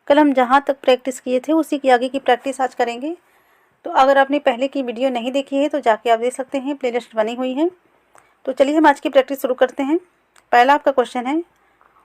कल हम जहाँ तक प्रैक्टिस किए थे उसी की आगे की प्रैक्टिस आज करेंगे। तो अगर आपने पहले की वीडियो नहीं देखी है तो जाके आप देख सकते हैं, प्लेलिस्ट बनी हुई है। तो चलिए हम आज की प्रैक्टिस शुरू करते हैं। पहला आपका क्वेश्चन है,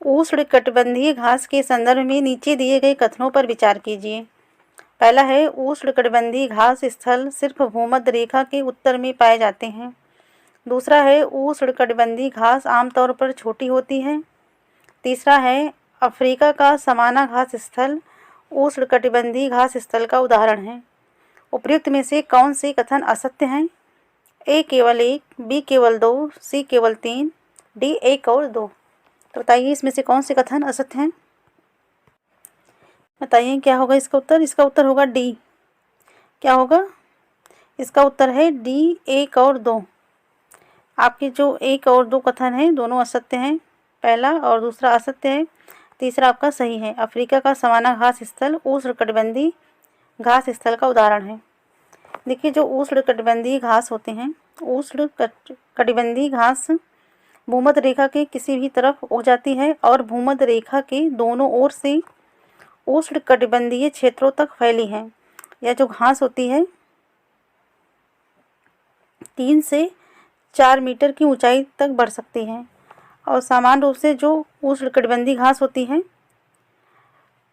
उष्णकटिबंधीय घास के संदर्भ में नीचे दिए गए कथनों पर विचार कीजिए। पहला है, उष्णकटिबंधीय घास स्थल सिर्फ भूमध्य रेखा के उत्तर में पाए जाते हैं। दूसरा है, उष्णकटिबंधीय घास आमतौर पर छोटी होती है। तीसरा है, अफ्रीका का समाना घास स्थल उष्णकटिबंधीय घास स्थल का उदाहरण है। उपयुक्त में से कौन से कथन असत्य हैं? ए केवल 1, बी केवल 2, सी केवल 3, डी 1 और 2। तो बताइए इसमें से कौन से कथन असत्य हैं? बताइए क्या होगा इसका उत्तर? इसका उत्तर होगा डी। क्या होगा? इसका उत्तर है डी 1 और 2। आपके जो 1 और 2 कथन हैं दोनों असत्य हैं। पहला और दूसरा असत्य है, तीसरा आपका सही है। अफ्रीका का समाना घास स्थल उष्णकटिबंधीय घास स्थल का उदाहरण है। देखिए, जो उष्णकटिबंधीय घास होते हैं, उष्णकटिबंधीय घास भूमध्य रेखा के किसी भी तरफ उग जाती है और भूमध्य रेखा के दोनों ओर से उष्णकटिबंधीय क्षेत्रों तक फैली है। यह जो घास होती है 3 से 4 मीटर की ऊंचाई तक बढ़ सकती है। और सामान्य रूप से जो उष्णकटिबंधीय घास होती है,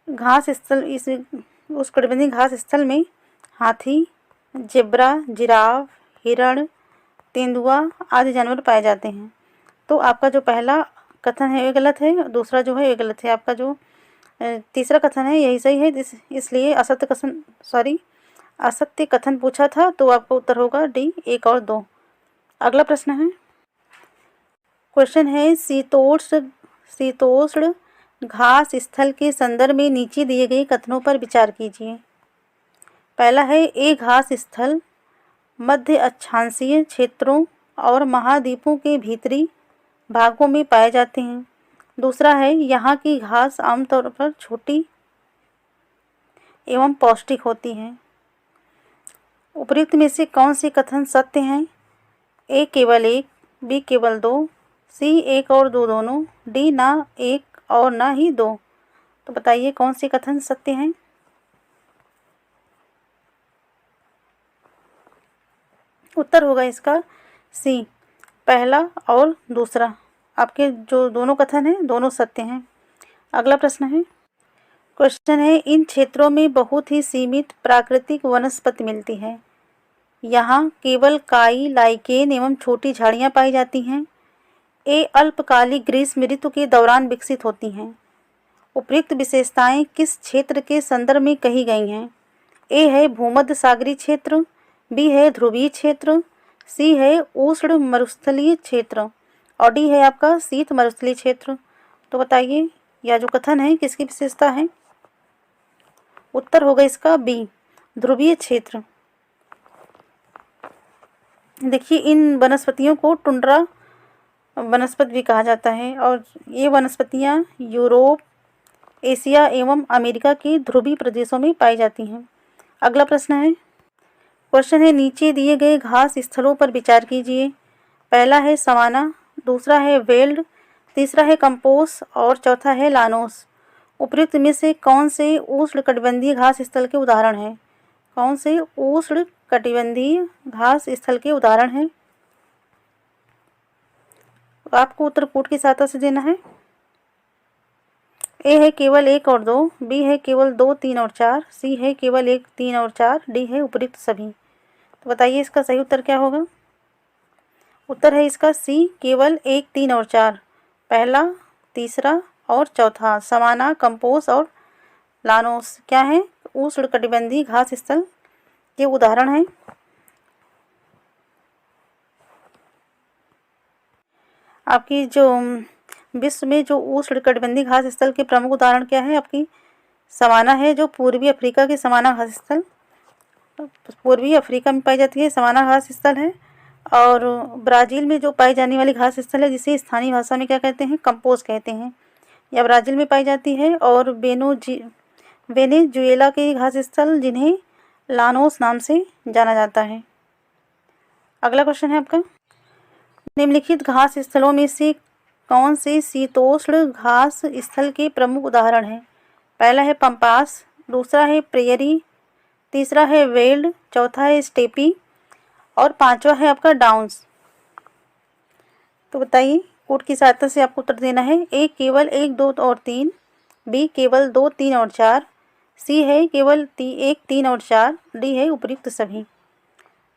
घास स्थल इस उष्णकटिबंधीय घास स्थल में हाथी, जेब्रा, जिराफ, हिरण, तेंदुआ आदि जानवर पाए जाते हैं। तो आपका जो पहला कथन है ये गलत है, दूसरा जो है ये गलत है। आपका जो तीसरा कथन है यही सही है। इसलिए असत्य कथन पूछा था, तो आपका उत्तर होगा डी 1 और 2। अगला प्रश्न है, क्वेश्चन है, शीतोष्ण घास स्थल के संदर्भ में नीचे दिए गए कथनों पर विचार कीजिए। पहला है, ए घास स्थल मध्य अक्षांशीय क्षेत्रों और महाद्वीपों के भीतरी भागों में पाए जाते हैं। दूसरा है, यहाँ की घास आमतौर पर छोटी एवं पौष्टिक होती है। उपयुक्त में से कौन से कथन सत्य हैं? ए केवल 1, बी केवल 2, सी 1 और 2 दोनों, डी ना 1 और ना ही 2। तो बताइए कौन से कथन सत्य हैं? उत्तर होगा इसका सी, पहला और दूसरा। आपके जो दोनों कथन हैं दोनों सत्य हैं। अगला प्रश्न है, क्वेश्चन है, इन क्षेत्रों में बहुत ही सीमित प्राकृतिक वनस्पति मिलती है। यहाँ केवल काई, लाइकेन एवं छोटी झाड़ियाँ पाई जाती हैं। ए अल्पकालिक ग्रीष्म ऋतु के दौरान विकसित होती हैं। उपयुक्त विशेषताएं किस क्षेत्र के संदर्भ में कही गई हैं? ए है भूमध्य सागरीय क्षेत्र, बी है ध्रुवीय क्षेत्र, सी है उष्ण मरुस्थलीय क्षेत्र और डी है आपका शीत मरुस्थलीय क्षेत्र। तो बताइए यह जो कथन है किसकी विशेषता है? उत्तर होगा इसका बी, ध्रुवीय क्षेत्र। देखिए, इन वनस्पतियों को टुंड्रा वनस्पति भी कहा जाता है और ये वनस्पतियाँ यूरोप, एशिया एवं अमेरिका के ध्रुवीय प्रदेशों में पाई जाती हैं। अगला प्रश्न है, क्वेश्चन है, नीचे दिए गए घास स्थलों पर विचार कीजिए। पहला है सवाना, दूसरा है वेल्ड, तीसरा है कंपोस और चौथा है लानोस। उपयुक्त में से कौन से उष्णकटिबंधीय घास स्थल के उदाहरण हैं? कौन से उष्णकटिबंधीय घास स्थल के उदाहरण हैं? आपको उत्तर कोड की सहायता से देना है। ए है केवल 1 और 2, बी है केवल 2, 3 और 4, सी है केवल 1, 3 और 4, डी है उपयुक्त सभी। तो बताइए इसका सही उत्तर क्या होगा? उत्तर है इसका सी, केवल 1, 3 और 4। पहला, तीसरा और चौथा सवाना, कंपोस और लानोस क्या है? उष्णकटिबंधीय घास स्थल के उदाहरण हैं। आपकी जो विश्व में जो उष्णकटिबंधीय घास स्थल के प्रमुख उदाहरण क्या है? आपकी सवाना है, जो पूर्वी अफ्रीका की सवाना घास स्थल पूर्वी अफ्रीका में पाई जाती है, सवाना घास स्थल है। और ब्राज़ील में जो पाई जाने वाली घास स्थल है जिसे स्थानीय भाषा में क्या कहते हैं? कंपोज कहते हैं। यह ब्राज़ील में पाई जाती है। और वेनेजुएला के घास स्थल जिन्हें लानोस नाम से जाना जाता है। अगला क्वेश्चन है आपका, निम्नलिखित घास स्थलों में से कौन से शीतोष्ण घास स्थल के प्रमुख उदाहरण हैं? पहला है पंपास, दूसरा है प्रेयरी, तीसरा है वेल्ड, चौथा है स्टेपी और पांचवा है आपका डाउन्स। तो बताइए, कोड की सहायता से आपको उत्तर देना है। ए केवल 1, 2 और 3, बी केवल 2, 3 और 4, सी है केवल 1, 3 और 4, डी है उपयुक्त सभी।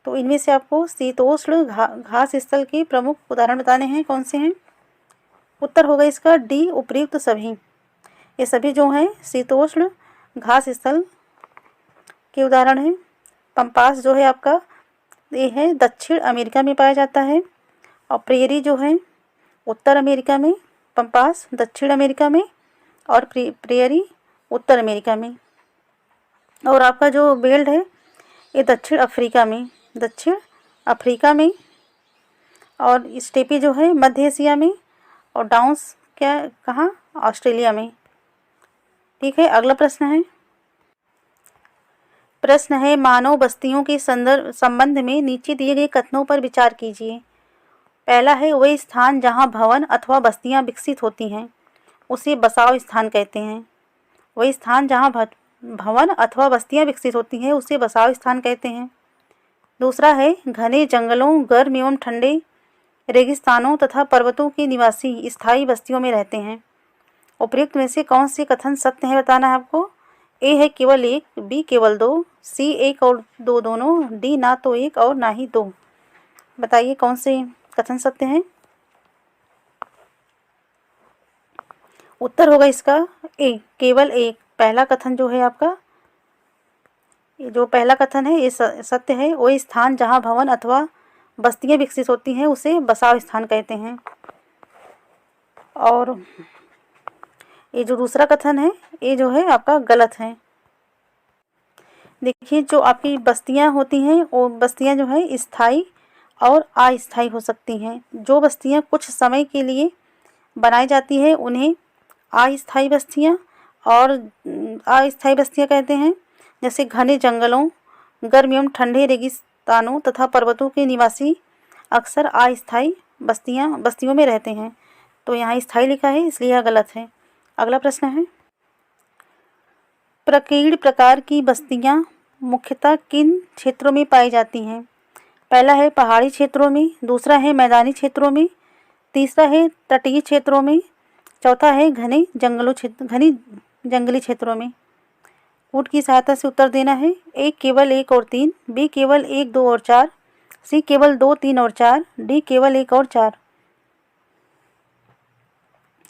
तो इनमें से आपको शीतोष्ण घास स्थल के प्रमुख उदाहरण बताने हैं, कौन से हैं? उत्तर होगा इसका डी, उपयुक्त सभी। ये सभी जो हैं शीतोष्ण घास स्थल के उदाहरण हैं। पंपास जो है आपका, ये है दक्षिण अमेरिका में पाया जाता है, और प्रेयरी जो है उत्तर अमेरिका में, पंपास दक्षिण अमेरिका में और प्रेयरी उत्तर अमेरिका में। और आपका जो बेल्ट है ये दक्षिण अफ्रीका में, और स्टेपी जो है मध्य एशिया में, और डाउन्स कहाँ? ऑस्ट्रेलिया में। ठीक है, अगला प्रश्न है मानव बस्तियों के संबंध में नीचे दिए गए कथनों पर विचार कीजिए। पहला है वही स्थान जहाँ भवन अथवा बस्तियाँ विकसित होती हैं उसे बसाव स्थान कहते हैं। वही स्थान जहाँ भवन अथवा बस्तियाँ विकसित होती हैं उसे बसाव स्थान कहते हैं। दूसरा है घने जंगलों, गर्म एवं ठंडे रेगिस्तानों तथा पर्वतों के निवासी स्थायी बस्तियों में रहते हैं। उपयुक्त में से कौन से कथन सत्य है बताना है आपको। ए है केवल 1, बी केवल 2, सी 1 और 2 दोनों, डी ना तो 1 और ना ही 2। बताइए कौन से कथन सत्य हैं। उत्तर होगा इसका ए, केवल 1। पहला कथन जो है आपका, ये जो पहला कथन है ये सत्य है। वही स्थान जहाँ भवन अथवा बस्तियाँ विकसित होती हैं उसे बसाव स्थान कहते हैं। और ये जो दूसरा कथन है ये जो है आपका गलत है। देखिए, जो आपकी बस्तियां होती हैं वो बस्तियां जो है स्थायी और अस्थायी हो सकती हैं। जो बस्तियां कुछ समय के लिए बनाई जाती है उन्हें अस्थायी बस्तियां कहते हैं। जैसे घने जंगलों, गर्म एवं ठंडे रेगिस्तानों तथा पर्वतों के निवासी अक्सर अस्थायी बस्तियों में रहते हैं। तो यहाँ स्थायी लिखा है इसलिए यह गलत है। अगला प्रश्न है प्रकीर्ण प्रकार की बस्तियां मुख्यतः किन क्षेत्रों में पाई जाती हैं। पहला है पहाड़ी क्षेत्रों में, दूसरा है मैदानी क्षेत्रों में, तीसरा है तटीय क्षेत्रों में, चौथा है घनी जंगली क्षेत्रों में। कोड की सहायता से उत्तर देना है। ए केवल 1 और 3, बी केवल 1, 2 और 4, सी केवल 2, 3 और 4, डी केवल 1 और 4।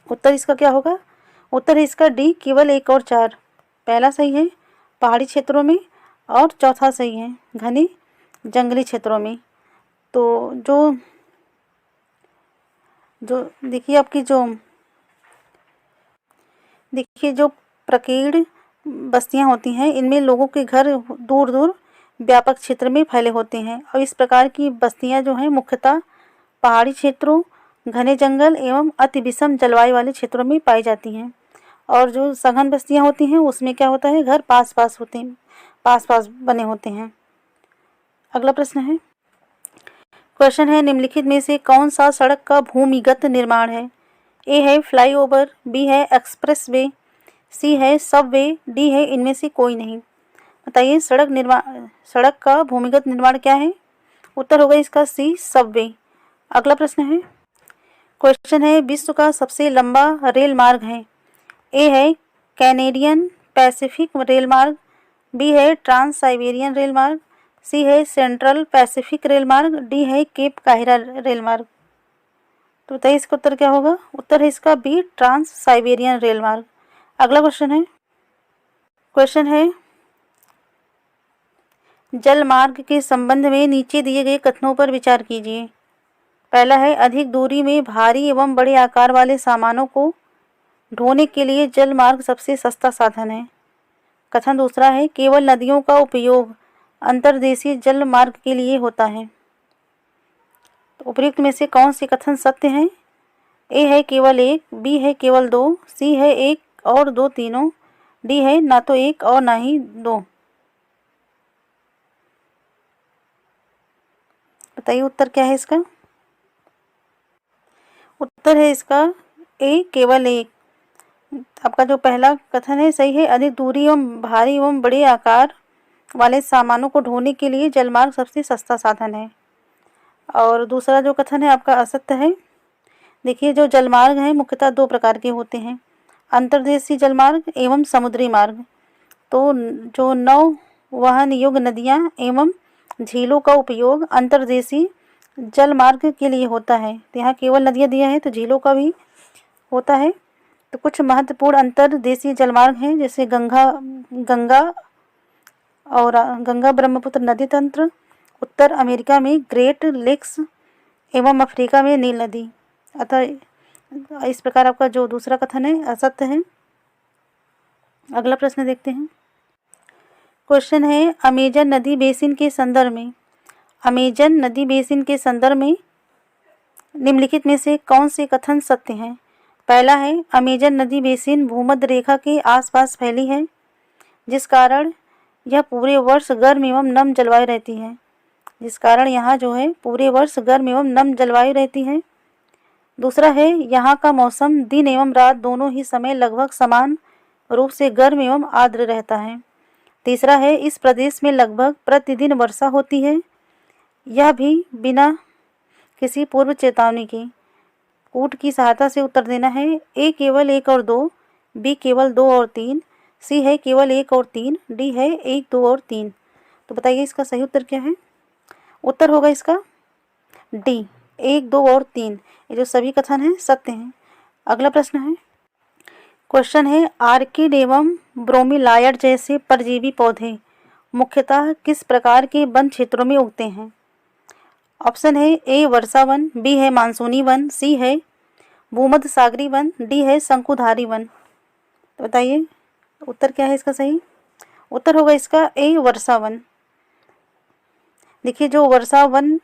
उत्तर इसका क्या होगा? उत्तर है इसका डी, केवल 1 और 4। पहला सही है पहाड़ी क्षेत्रों में और चौथा सही है घने जंगली क्षेत्रों में। तो जो देखिए आपकी जो प्रकीर्ण बस्तियां होती हैं इनमें लोगों के घर दूर दूर व्यापक क्षेत्र में फैले होते हैं, और इस प्रकार की बस्तियां जो हैं मुख्यतः पहाड़ी क्षेत्रों, घने जंगल एवं अति विषम जलवायु वाले क्षेत्रों में पाई जाती हैं। और जो सघन बस्तियां होती हैं उसमें क्या होता है, घर पास पास बने होते हैं। अगला प्रश्न है, क्वेश्चन है निम्नलिखित में से कौन सा सड़क का भूमिगत निर्माण है। ए है फ्लाईओवर, बी है एक्सप्रेसवे, सी है सबवे, डी है इनमें से कोई नहीं। बताइए सड़क का भूमिगत निर्माण क्या है। उत्तर होगा इसका सी, सबवे। अगला प्रश्न है, क्वेश्चन है विश्व का सबसे लंबा रेल मार्ग है। ए है कैनेडियन पैसिफिक रेल मार्ग, बी है ट्रांस साइबेरियन रेल मार्ग, सी है सेंट्रल पैसिफिक रेल मार्ग, डी है केप काहिरा रेल मार्ग। तो बताइए इसका उत्तर क्या होगा। उत्तर है इसका बी, ट्रांस साइबेरियन रेल मार्ग। अगला क्वेश्चन है जल मार्ग के संबंध में नीचे दिए गए कथनों पर विचार कीजिए। पहला है अधिक दूरी में भारी एवं बड़े आकार वाले सामानों को ढोने के लिए जल मार्ग सबसे सस्ता साधन है। कथन दूसरा है केवल नदियों का उपयोग अंतर्देशीय जल मार्ग के लिए होता है। तो उपयुक्त में से कौन से कथन सत्य हैं। ए है केवल 1, बी है केवल 2, सी है 1 और 2 तीनों, डी है ना तो 1 और ना ही 2। बताइए उत्तर क्या है इसका। उत्तर है इसका ए, केवल 1। आपका जो पहला कथन है सही है। अधिक दूरी एवं भारी एवं बड़े आकार वाले सामानों को ढोने के लिए जलमार्ग सबसे सस्ता साधन है। और दूसरा जो कथन है आपका असत्य है। देखिए, जो जलमार्ग हैं मुख्यतः 2 प्रकार के होते हैं, अंतर्देशीय जलमार्ग एवं समुद्री मार्ग। तो जो नौ वहन योग्य नदियाँ एवं झीलों का उपयोग अंतर्देशीय जलमार्ग के लिए होता है। तो यहाँ केवल नदियाँ दिया है, तो झीलों का भी होता है। तो कुछ महत्वपूर्ण अंतर्देशीय जलमार्ग हैं, जैसे गंगा ब्रह्मपुत्र नदी तंत्र, उत्तर अमेरिका में ग्रेट लेक्स एवं अफ्रीका में नील नदी। अतः इस प्रकार आपका जो दूसरा कथन है असत्य है। अगला प्रश्न देखते हैं। क्वेश्चन है, अमेजन नदी बेसिन के संदर्भ में निम्नलिखित में से कौन से कथन सत्य हैं? पहला है, अमेजन नदी बेसिन भूमध्य रेखा के आसपास फैली है, जिस कारण यह पूरे वर्ष गर्म एवं नम जलवायु रहती है। दूसरा है, यहाँ का मौसम दिन एवं रात दोनों ही समय लगभग समान रूप से गर्म एवं आर्द्र रहता है। तीसरा है, इस प्रदेश में लगभग प्रतिदिन वर्षा होती है, यह भी बिना किसी पूर्व चेतावनी के। कूट की सहायता से उत्तर देना है। ए केवल 1 और 2, बी केवल 2 और 3, सी है केवल 1 और 3, डी है 1, 2 और 3। तो बताइए इसका सही उत्तर क्या है? उत्तर होगा इसका डी, 1, 2 और 3। ये जो सभी कथन हैं सत्य हैं। अगला प्रश्न है। क्वेश्चन है, आर्किड एवं ब्रोमीलायड जैसे परजीवी पौधे मुख्यतः किस प्रकार के वन क्षेत्रों में उगते हैं? ऑप्शन है, ए वर्षा वन, बी है मानसूनी वन, सी है भूमध्य सागरीय वन, डी है शंकुधारी वन। तो बताइए उत्तर क्या है इसका सही? उत्तर होगा इसका ए वर्षा वन। देखिए, जो वर्षावन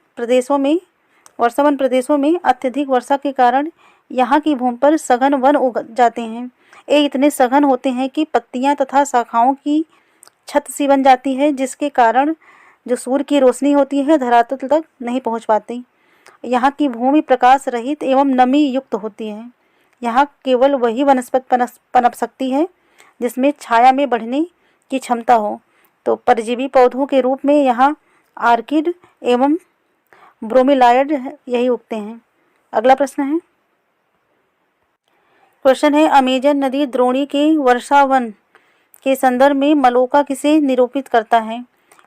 प्रदेशों में अत्यधिक वर्षा के कारण यहाँ की भूमि पर सघन वन उग जाते हैं। ये इतने सघन होते हैं कि पत्तियाँ तथा शाखाओं की छत सी बन जाती है, जिसके कारण जो सूर्य की रोशनी होती है धरातल तक नहीं पहुँच पाती। यहाँ की भूमि प्रकाश रहित एवं नमी युक्त होती है। यहाँ केवल वही वनस्पति पनप सकती है जिसमें छाया में बढ़ने की क्षमता हो। तो परजीवी पौधों के रूप में यहाँ आर्किड एवं ब्रोमीलायड यही उगते हैं। अगला प्रश्न है। क्वेश्चन है, अमेजन नदी द्रोणी के वर्षावन के संदर्भ में मलोका किसे निरूपित करता है?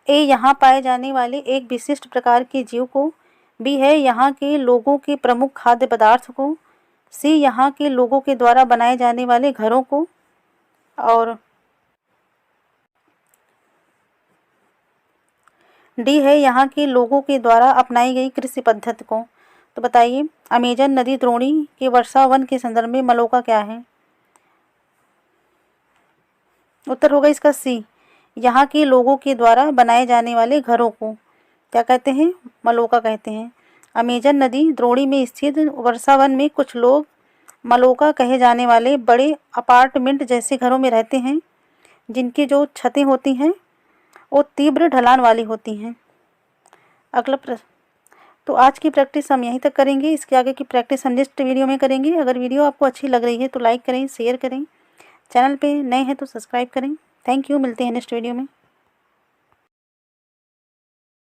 ए यहाँ पाए जाने वाले एक विशिष्ट प्रकार के जीव को, बी है यहाँ के लोगों के प्रमुख खाद्य पदार्थ को, सी यहाँ के लोगों के द्वारा बनाए जाने वाले घरों को, और डी है यहाँ के लोगों के द्वारा अपनाई गई कृषि पद्धति को। तो बताइए अमेजन नदी द्रोणी के वर्षावन के संदर्भ में मलोका क्या है? उत्तर होगा इसका सी, यहाँ के लोगों के द्वारा बनाए जाने वाले घरों को क्या कहते हैं? मलोका कहते हैं। अमेजन नदी द्रोणी में स्थित वर्षावन में कुछ लोग मलोका कहे जाने वाले बड़े अपार्टमेंट जैसे घरों में रहते हैं, जिनकी जो छतें होती हैं वो तीव्र ढलान वाली होती हैं। अगला प्रश्न। तो आज की प्रैक्टिस हम यहीं तक करेंगे, इसके आगे की प्रैक्टिस हम नेक्स्ट वीडियो में करेंगे। अगर वीडियो आपको अच्छी लग रही है तो लाइक करें, शेयर करें, चैनल पे नए हैं तो सब्सक्राइब करें। थैंक यू, मिलते हैं नेक्स्ट वीडियो में।